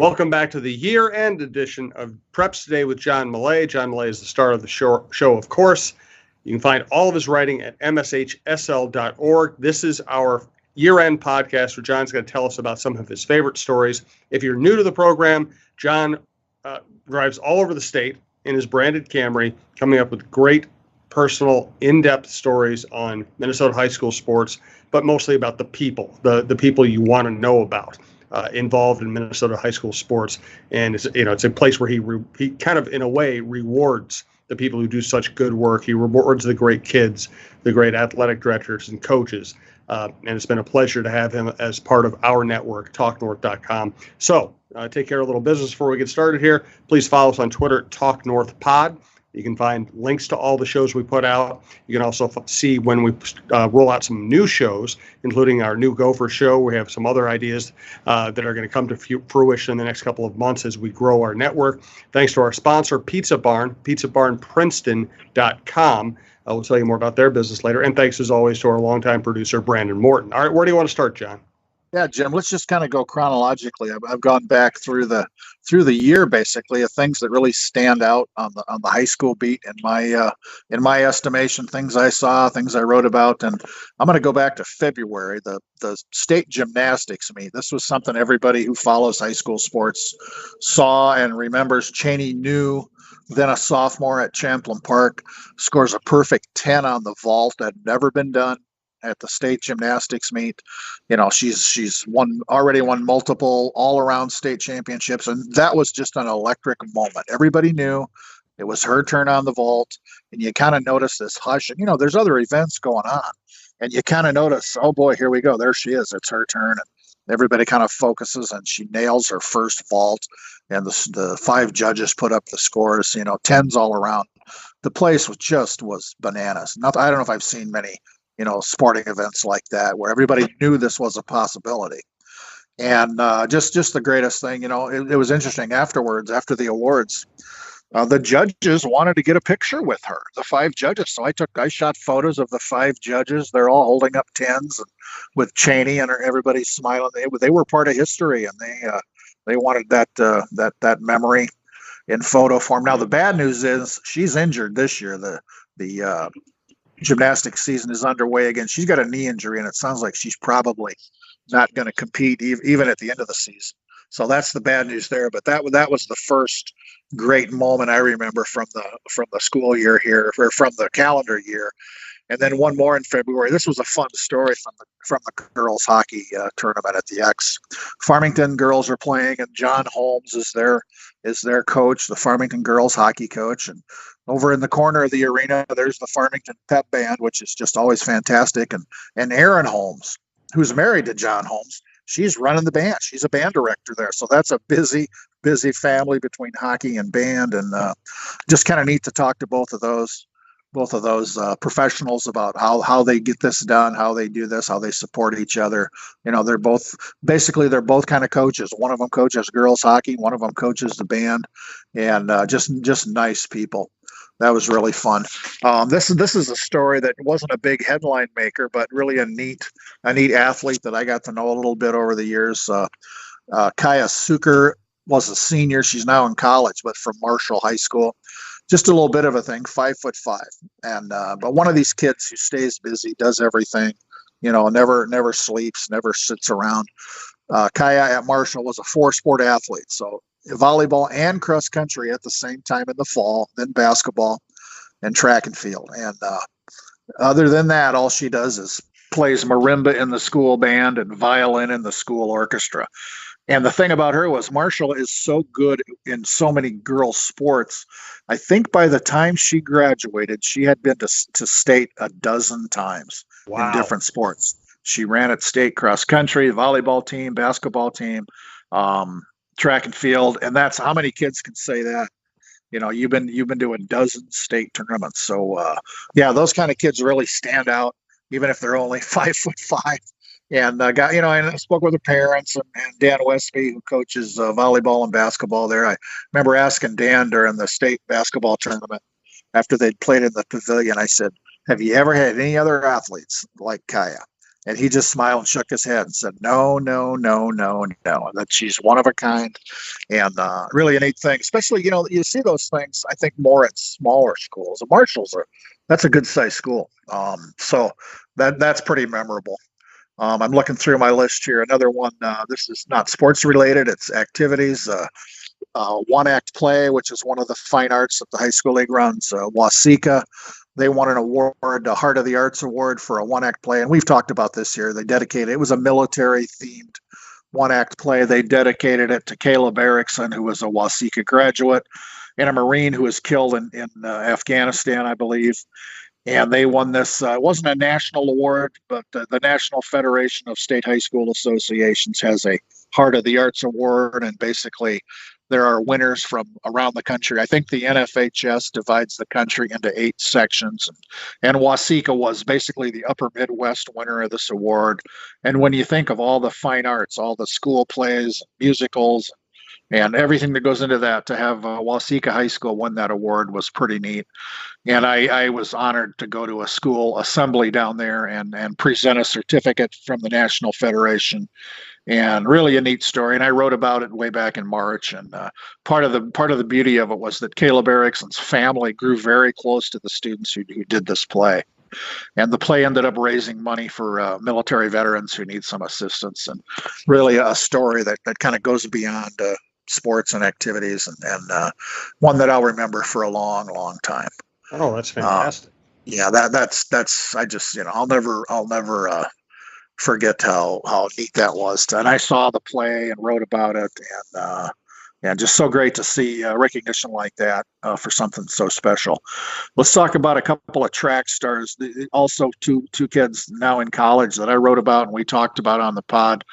Welcome back to the year-end edition of Preps Today with John Millea. John Millea is the star of the show, of course. You can find all of his writing at mshsl.org. This is our year-end podcast where John's going to tell us about some of his favorite stories. If you're new to the program, John drives all over the state in his branded Camry, coming up with great personal, in-depth stories on Minnesota high school sports, but mostly about the people, the people you want to know about. Involved in Minnesota high school sports, and it's a place where he kind of in a way rewards the people who do such good work. He rewards the great kids, the great athletic directors and coaches, and it's been a pleasure to have him as part of our network, TalkNorth.com. So take care of a little business before we get started here. Please follow us on Twitter, TalkNorthPod. You can find links to all the shows we put out. You can also see when we roll out some new shows, including our new Gopher show. We have some other ideas that are going to come to fruition in the next couple of months as we grow our network. Thanks to our sponsor, Pizza Barn, pizzabarnprinceton.com. We'll tell you more about their business later. And thanks, as always, to our longtime producer, Brandon Morton. All right, where do you want to start, John? Yeah, Jim, let's just kind of go chronologically. I've gone back through the year, basically, of things that really stand out on the high school beat in my estimation, things I saw, things I wrote about. And I'm going to go back to February, the state gymnastics meet. This was something everybody who follows high school sports saw and remembers. Cheney New, then a sophomore at Champlain Park, scores a perfect 10 on the vault. That had never been done at the state gymnastics meet. She's already won multiple all-around state championships, and that was just an electric moment. Everybody knew it was her turn on the vault, and you kind of notice this hush. And there's other events going on, and you kind of notice, oh boy, here we go, there she is, it's her turn, and everybody kind of focuses, and she nails her first vault, and the five judges put up the scores, 10s all around. The place was bananas. I don't know if I've seen many sporting events like that where everybody knew this was a possibility. And just the greatest thing, it was interesting afterwards, after the awards, the judges wanted to get a picture with her, the five judges. So I shot photos of the five judges. They're all holding up 10s and with Cheney, and everybody's smiling. They were part of history, and they wanted that memory in photo form. Now, the bad news is she's injured this year. The gymnastics season is underway again. She's got a knee injury, and it sounds like she's probably not going to compete even at the end of the season. So that's the bad news there. But that was the first great moment I remember from the school year here, or from the calendar year. And then one more in February. This was a fun story from the girls hockey tournament at the X. Farmington girls are playing, and John Holmes is their coach, the Farmington girls hockey coach. And over in the corner of the arena, there's the Farmington Pep Band, which is just always fantastic. And Erin Holmes, who's married to John Holmes, she's running the band. She's a band director there. So that's a busy family between hockey and band. And just kind of neat to talk to both of those professionals about how they get this done, how they do this, how they support each other. They're both kind of coaches. One of them coaches girls hockey, one of them coaches the band, and just nice people. That was really fun. This is a story that wasn't a big headline maker, but really a neat athlete that I got to know a little bit over the years. Kaya Suker was a senior. She's now in college, but from Marshall High School. Just a little bit of a thing, 5'5", and but one of these kids who stays busy, does everything, never sleeps, never sits around. Kaya at Marshall was a 4-sport athlete, so volleyball and cross country at the same time in the fall, then basketball and track and field. And other than that, all she does is plays marimba in the school band and violin in the school orchestra. And the thing about her was Marshall is so good in so many girls' sports. I think by the time she graduated, she had been to state a dozen times. Wow. In different sports. She ran at state cross country, volleyball team, basketball team, track and field. And that's how many kids can say that. You've been doing dozens state tournaments. So those kind of kids really stand out, even if they're only 5'5". And and I spoke with her parents and Dan Westby, who coaches volleyball and basketball there. I remember asking Dan during the state basketball tournament after they'd played in the pavilion. I said, "Have you ever had any other athletes like Kaya?" And he just smiled and shook his head and said, no, no, no, no, no, and that she's one of a kind. And really a neat thing, especially, you see those things, I think, more at smaller schools. The Marshalls that's a good sized school. So that's pretty memorable. I'm looking through my list here. Another one, this is not sports related, it's activities. One act play, which is one of the fine arts that the high school league runs. Waseca, they won an award, the Heart of the Arts Award, for a one act play. And we've talked about this here. They dedicated it was a military themed one act play. They dedicated it to Caleb Erickson, who was a Waseca graduate and a Marine who was killed in Afghanistan, I believe. And they won this. It wasn't a national award, but the National Federation of State High School Associations has a Heart of the Arts Award, and basically there are winners from around the country. I think the NFHS divides the country into 8 sections, and Waseca was basically the upper Midwest winner of this award. And when you think of all the fine arts, all the school plays, musicals, and everything that goes into that, to have Waseca High School win that award was pretty neat. And I was honored to go to a school assembly down there and present a certificate from the National Federation. And really a neat story. And I wrote about it way back in March. And part of the beauty of it was that Caleb Erickson's family grew very close to the students who did this play. And the play ended up raising money for military veterans who need some assistance. And really a story that kind of goes beyond sports and activities, and one that I'll remember for a long, long time. Oh, that's fantastic. Yeah, that's I just, I'll never forget how neat that was. And I saw the play and wrote about it, and just so great to see recognition like that for something so special. Let's talk about a couple of track stars. Also, two kids now in college that I wrote about and we talked about on the pod.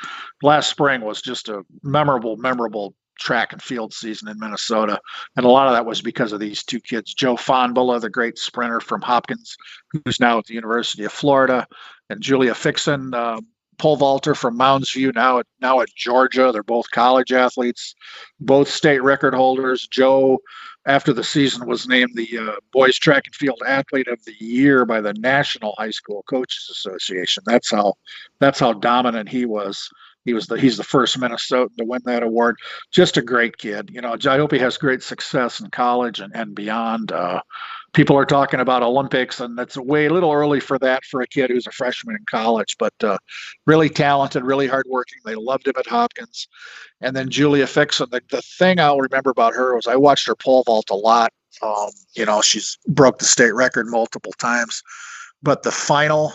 Last spring was just a memorable track and field season in Minnesota, and a lot of that was because of these two kids. Joe Fonbella, the great sprinter from Hopkins, who's now at the University of Florida, and Julia Fixon, pole vaulter from Mounds View, now at Georgia. They're both college athletes, both state record holders. Joe, after the season, was named the boys track and field athlete of the year by the National High School Coaches Association. That's how dominant he was. He's the first Minnesotan to win that award. Just a great kid. I hope he has great success in college and beyond. People are talking about Olympics, and that's a little early for that for a kid who's a freshman in college, but really talented, really hardworking. They loved him at Hopkins. And then Julia Fixon, the thing I'll remember about her was I watched her pole vault a lot. She's broke the state record multiple times, but the final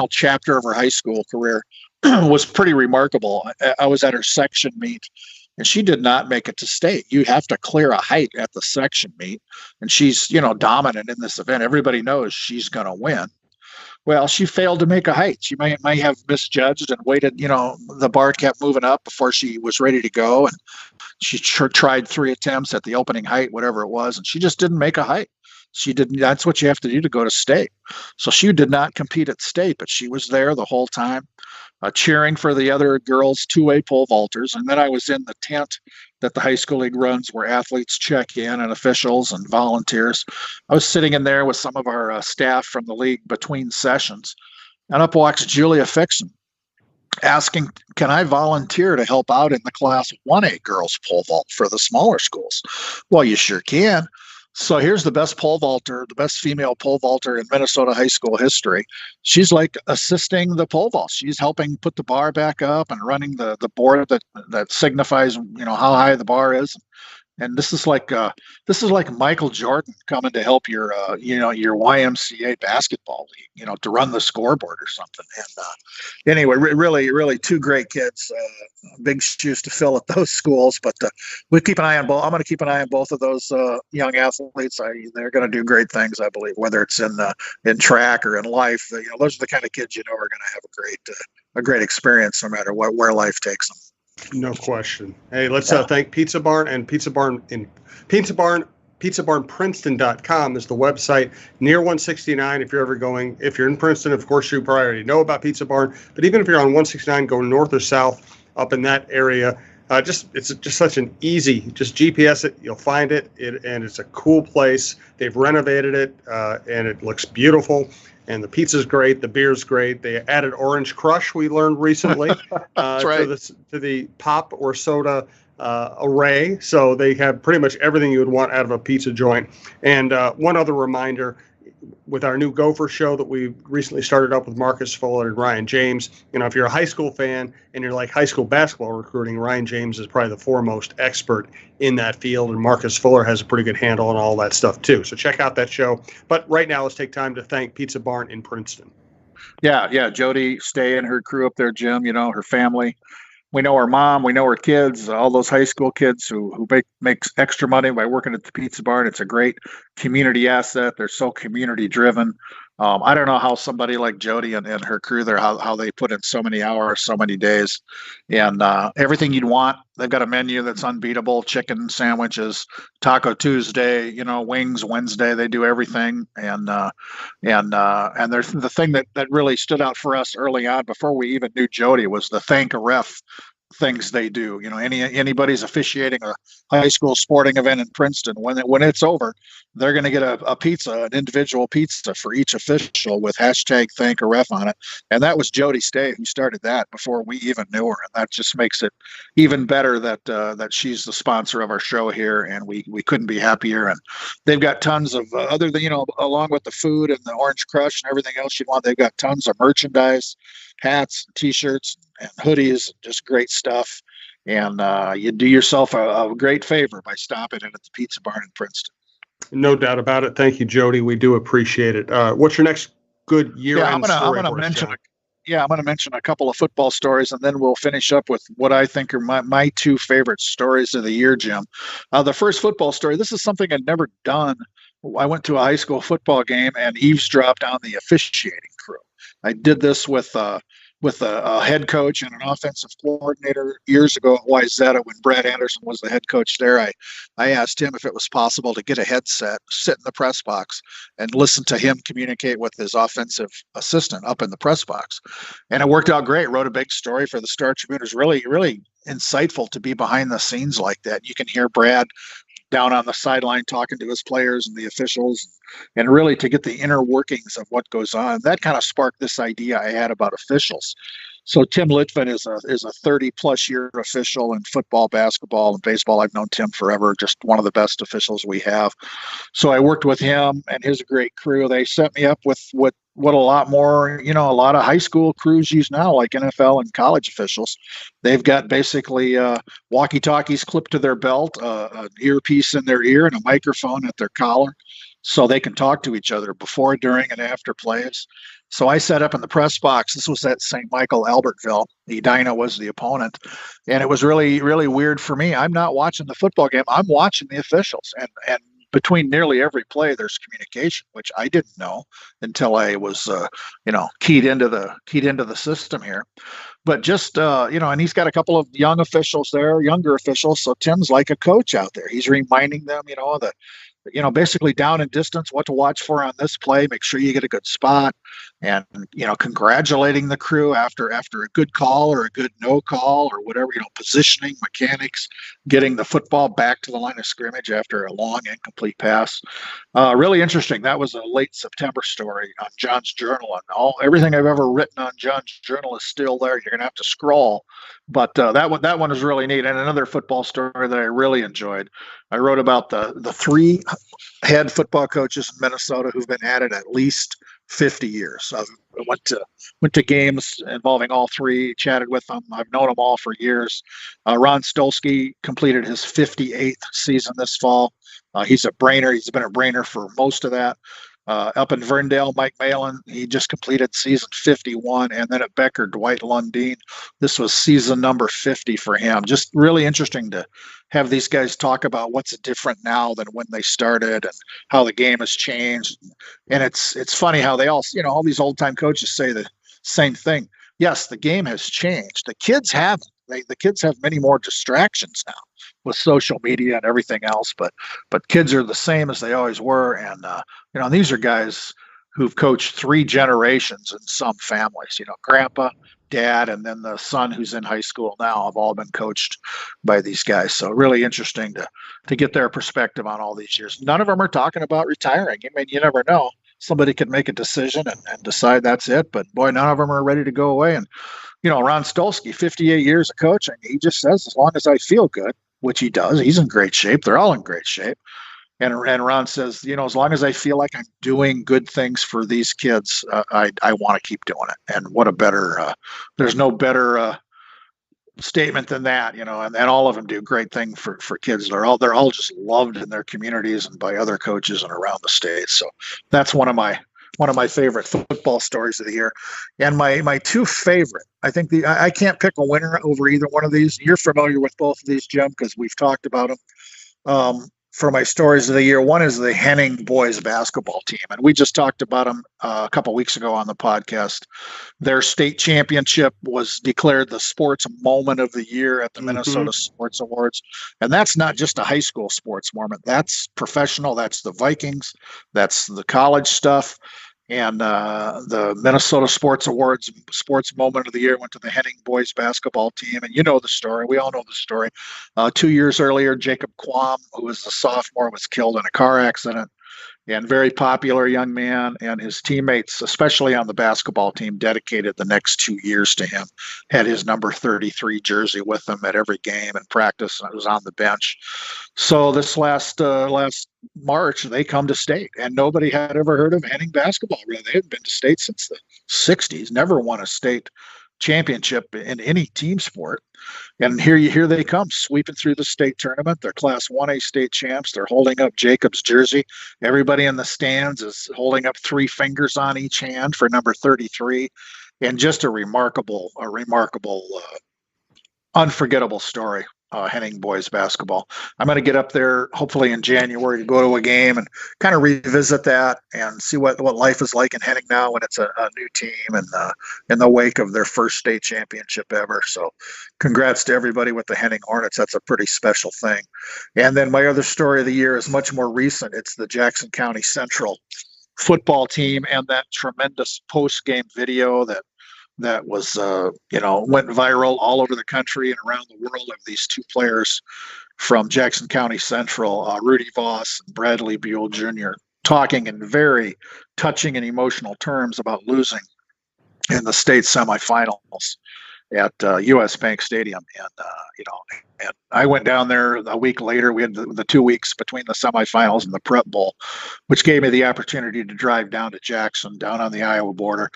chapter of her high school career was pretty remarkable. I was at her section meet, and she did not make it to state. You have to clear a height at the section meet, and she's dominant in this event. Everybody knows she's going to win. Well, she failed to make a height. She may have misjudged and waited. The bar kept moving up before she was ready to go, and she tried 3 attempts at the opening height, whatever it was, and she just didn't make a height. She didn't. That's what you have to do to go to state. So she did not compete at state, but she was there the whole time, cheering for the other girls, two-way pole vaulters. And then I was in the tent that the high school league runs where athletes check in and officials and volunteers. I was sitting in there with some of our staff from the league between sessions, and up walks Julia Fixon asking, can I volunteer to help out in the class 1A girls pole vault for the smaller schools? Well, you sure can. So here's the best pole vaulter, the best female pole vaulter in Minnesota high school history. She's like assisting the pole vault. She's helping put the bar back up and running the board that signifies, how high the bar is. And this is like Michael Jordan coming to help your YMCA basketball league, to run the scoreboard or something. And anyway, really two great kids. Big shoes to fill at those schools, but we keep an eye on both. I'm going to keep an eye on both of those young athletes. They're going to do great things, I believe, whether it's in track or in life. Those are the kind of kids are going to have a great experience no matter where life takes them. No question. Hey, let's thank Pizza Barn and Pizza Barn PizzaBarnPrinceton.com is the website near 169. If you're in Princeton, of course, you probably already know about Pizza Barn, but even if you're on 169, go north or south up in that area, it's just such an easy, just GPS it, you'll find it, and it's a cool place. They've renovated it, and it looks beautiful. and the pizza's great, the beer's great. They added Orange Crush, we learned recently, That's right. to the pop or soda array. So they have pretty much everything you would want out of a pizza joint. And one other reminder, with our new Gopher show that we recently started up with Marcus Fuller and Ryan James, if you're a high school fan and you're like high school basketball recruiting, Ryan James is probably the foremost expert in that field, and Marcus Fuller has a pretty good handle on all that stuff too. So check out that show. But right now, let's take time to thank Pizza Barn in Princeton. Yeah. Jody Stay and her crew up there, Jim, her family. We know her mom, we know her kids, all those high school kids who makes extra money by working at the Pizza Barn. It's a great community asset. They're so community driven. I don't know how somebody like Jody and her crew there, how they put in so many hours, so many days, and everything you'd want. They've got a menu that's unbeatable: chicken sandwiches, Taco Tuesday, wings Wednesday. They do everything, and there's the thing that really stood out for us early on before we even knew Jody was the thank a ref things they do. Anybody's officiating a high school sporting event in Princeton, when it's over, they're going to get a pizza, an individual pizza for each official with hashtag thank a ref on it. And that was Jody Stay who started that before we even knew her. And that just makes it even better that she's the sponsor of our show here. And we couldn't be happier. And they've got tons of other than, along with the food and the Orange Crush and everything else you want, they've got tons of merchandise, hats, t-shirts, and hoodies, just great stuff. And you do yourself a great favor by stopping in at the Pizza Barn in Princeton. No doubt about it. Thank you, Jody. We do appreciate it. What's your next good year-end story? I'm going to mention a couple of football stories, and then we'll finish up with what I think are my two favorite stories of the year, Jim. The first football story, this is something I'd never done. I went to a high school football game and eavesdropped on the officiating crew. I did this with a head coach and an offensive coordinator years ago at Wayzata when Brad Anderson was the head coach there. I asked him if it was possible to get a headset, sit in the press box, and listen to him communicate with his offensive assistant up in the press box. And it worked out great. Wrote a big story for the Star Tribune. It was really, really insightful to be behind the scenes like that. You can hear Brad down on the sideline talking to his players and the officials, and really to get the inner workings of what goes on. That kind of sparked this idea I had about officials. So Tim Litvin is a 30-plus year official in football, basketball, and baseball. I've known Tim forever, just one of the best officials we have. So I worked with him and his great crew. They set me up with what a lot more, a lot of high school crews use now, like NFL and college officials. They've got basically walkie-talkies clipped to their belt, an earpiece in their ear, and a microphone at their collar, so they can talk to each other before, during, and after plays. So I set up in the press box. This was at St. Michael, Albertville. Edina was the opponent. And it was really, really weird for me. I'm not watching the football game. I'm watching the officials. And between nearly every play, there's communication, which I didn't know until I was, keyed into the system here. But just, and he's got a couple of young officials there, younger officials. So Tim's like a coach out there. He's reminding them, basically down and distance, what to watch for on this play, make sure you get a good spot, and, congratulating the crew after a good call or a good no call or whatever, positioning, mechanics, getting the football back to the line of scrimmage after a long incomplete pass. Really interesting. That was a late September story on John's journal, and everything I've ever written on John's journal is still there. You're going to have to scroll, but that one is really neat. And another football story that I really enjoyed, I wrote about the three head football coaches in Minnesota who've been at it at least 50 years. I went to games involving all three, chatted with them. I've known them all for years. Ron Stolsky completed his 58th season this fall. He's a brainer. He's been a brainer for most of that. Up in Verndale, Mike Malin, he just completed season 51. And then at Becker, Dwight Lundeen, this was season number 50 for him. Just really interesting to have these guys talk about what's different now than when they started and how the game has changed. And it's funny how they all these old time coaches say the same thing. Yes, the game has changed. The kids haven't. The kids have many more distractions now with social media and everything else, but kids are the same as they always were. And these are guys who've coached three generations in some families. Grandpa, dad, and then the son who's in high school now have all been coached by these guys. So really interesting to get their perspective on all these years. None of them are talking about retiring. I mean, you never know. somebody could make a decision and decide that's it. But boy, none of them are ready to go away. And Ron Stolsky, 58 years of coaching, he just says, as long as I feel good, which he does, he's in great shape. They're all in great shape. And Ron says, as long as I feel like I'm doing good things for these kids, I want to keep doing it. And what a better, there's no better statement than that, and all of them do great thing for kids. They're all just loved in their communities and by other coaches and around the state. So that's one of my favorite football stories of the year. And my two favorite, I think I can't pick a winner over either one of these. You're familiar with both of these, Jim, because we've talked about them. For my stories of the year, one is the Henning boys basketball team, and we just talked about them a couple weeks ago on the podcast. Their state championship was declared the sports moment of the year at the Minnesota Sports Awards, and that's not just a high school sports moment. That's professional. That's the Vikings. That's the college stuff. And the Minnesota Sports Awards sports moment of the year went to the Henning boys basketball team. And you know the story. We all know the story. 2 years earlier, Jacob Quam, who was a sophomore, was killed in a car accident. And very popular young man, and his teammates, especially on the basketball team, dedicated the next 2 years to him. Had his number 33 jersey with him at every game and practice, and it was on the bench. So this last March, they come to state, and nobody had ever heard of Henning basketball. Really, they hadn't been to state since the 60s. Never won a state championship in any team sport. And here they come, sweeping through the state tournament. They're Class 1A state champs. They're holding up Jacob's jersey. Everybody in the stands is holding up 3 fingers on each hand for number 33. And just a remarkable, unforgettable story. Henning boys basketball. I'm going to get up there hopefully in January to go to a game and kind of revisit that and see what life is like in Henning now when it's a new team and in the wake of their first state championship ever. So congrats to everybody with the Henning Hornets. That's a pretty special thing. And then my other story of the year is much more recent. It's the Jackson County Central football team and that tremendous post-game video that was, went viral all over the country and around the world of these two players from Jackson County Central, Rudy Voss and Bradley Buell Jr., talking in very touching and emotional terms about losing in the state semifinals at U.S. Bank Stadium. And I went down there a week later. We had the 2 weeks between the semifinals and the Prep Bowl, which gave me the opportunity to drive down to Jackson, down on the Iowa border,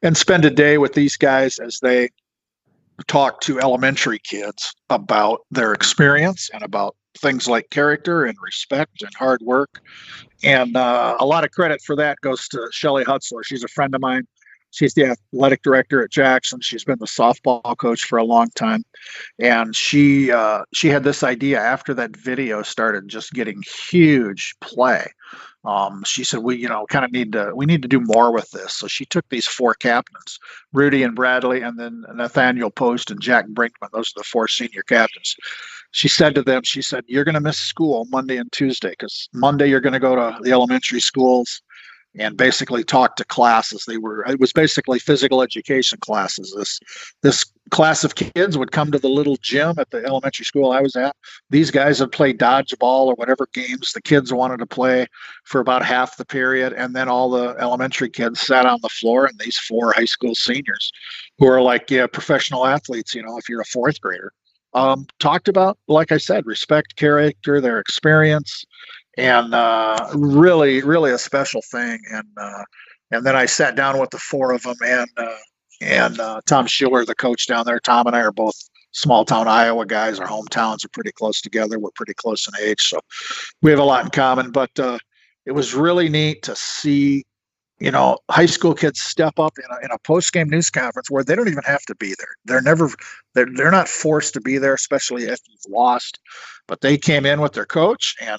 and spend a day with these guys as they talk to elementary kids about their experience and about things like character and respect and hard work. And a lot of credit for that goes to Shelley Hutzler. She's a friend of mine. She's the athletic director at Jackson. She's been the softball coach for a long time. And she had this idea after that video started just getting huge play. She said, we need to do more with this. So she took these 4 captains, Rudy and Bradley, and then Nathaniel Post and Jack Brinkman. Those are the 4 senior captains. She said to them, you're going to miss school Monday and Tuesday, because Monday you're going to go to the elementary schools and basically talk to classes. It was basically physical education classes. This class of kids would come to the little gym at the elementary school I was at. These guys would play dodgeball or whatever games the kids wanted to play for about half the period. And then all the elementary kids sat on the floor, and these 4 high school seniors who are like, professional athletes, if you're a 4th grader, talked about, like I said, respect, character, their experience, and really, really a special thing. And then I sat down with the 4 of them and Tom Schiller, the coach down there. Tom and I are both small town Iowa guys. Our hometowns are pretty close together. We're pretty close in age, so we have a lot in common. But it was really neat to see, high school kids step up in a post-game news conference where they don't even have to be there. They're not forced to be there, especially if you've lost. But they came in with their coach and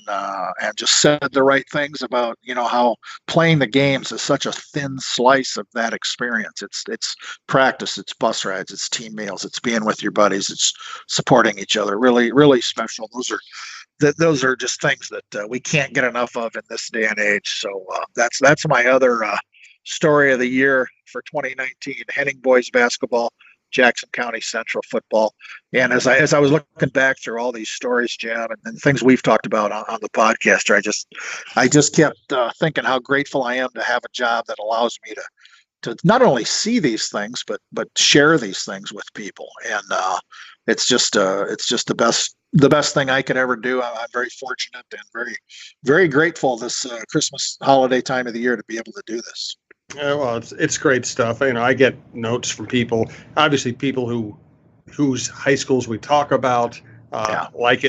just said the right things about, how playing the games is such a thin slice of that experience. It's practice, it's bus rides, it's team meals, it's being with your buddies, it's supporting each other. Really, really special. Those are just things that we can't get enough of in this day and age. So that's my other story of the year for 2019, Henning boys basketball. Jackson County Central football. And as I was looking back through all these stories, Jan, and things we've talked about on the podcast, I just kept thinking how grateful I am to have a job that allows me to not only see these things, but share these things with people. And it's just the best thing I could ever do. I'm very fortunate and very, very grateful this Christmas holiday time of the year to be able to do this. Well, it's great stuff. I get notes from people, obviously people whose high schools we talk about, like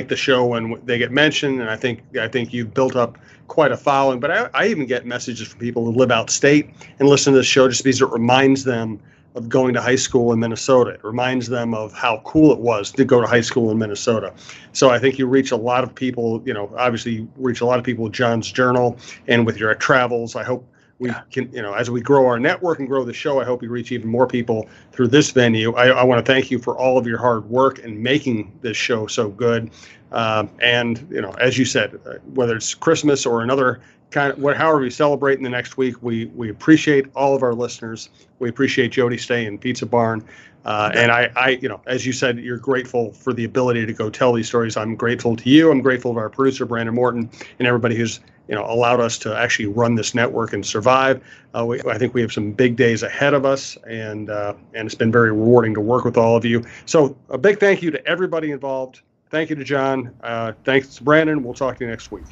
the show when they get mentioned, and I think you've built up quite a following. But I even get messages from people who live out state and listen to the show just because it reminds them of going to high school in Minnesota. It reminds them of how cool it was to go to high school in Minnesota. So I think you reach a lot of people. Obviously you reach a lot of people with John's Journal and with your travels. I hope we can, as we grow our network and grow the show, I hope you reach even more people through this venue. I want to thank you for all of your hard work in making this show so good. And as you said, whether it's Christmas or another kind of however we celebrate in the next week, we appreciate all of our listeners. We appreciate Jody Stay and Pizza Barn. And I, as you said, you're grateful for the ability to go tell these stories. I'm grateful to you. I'm grateful to our producer, Brandon Morton, and everybody who's allowed us to actually run this network and survive. I think we have some big days ahead of us, and it's been very rewarding to work with all of you. So a big thank you to everybody involved. Thank you to John. Thanks to Brandon. We'll talk to you next week.